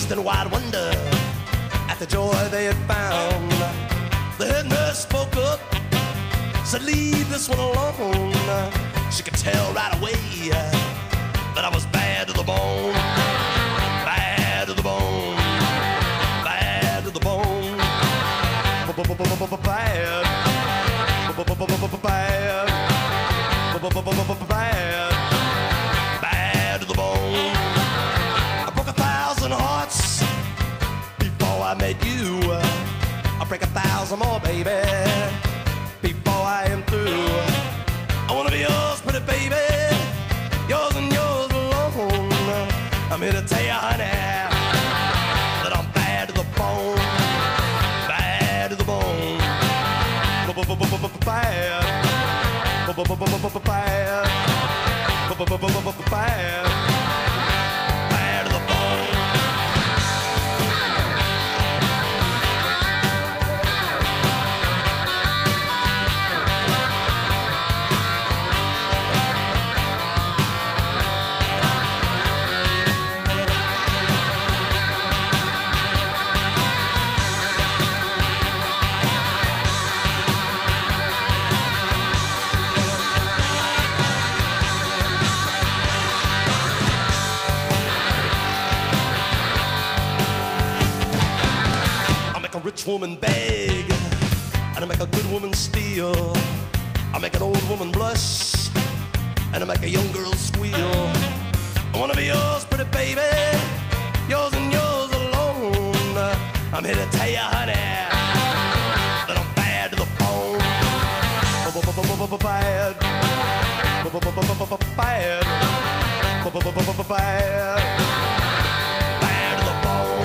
amazed in wide wonder at the joy they had found. The head nurse spoke up, said, leave this one alone. She could tell right away that I was bad to the bone. Bad to the bone. Bad to the bone. Bad. Bad. Bad to the bone. I broke 1,000 hearts before I met you. I'll break 1,000 more, baby, before I am through. I wanna be yours, pretty baby, yours and yours alone. I'm here to tell you, honey, that I'm bad to the bone. Bad to the bone. Bad. Bad. Bad. Bad to the bone. A rich woman beg, and I make a good woman steal. I make an old woman blush, and I make a young girl squeal. I wanna be yours, pretty baby, yours and yours alone. I'm here to tell you, honey, that I'm bad to the bone. Bad. Bad. Bad to the bone.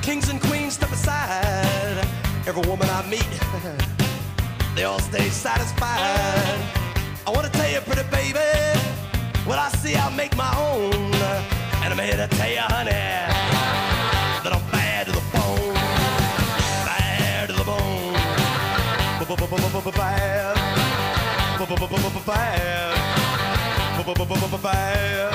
Kings and queens step aside. Every woman I meet, they all stay satisfied. I wanna tell you, pretty baby, what I see I make my own. And I'm here to tell you, honey, that I'm bad to the bone. Bad to the bone. Bad. Bad. Bad.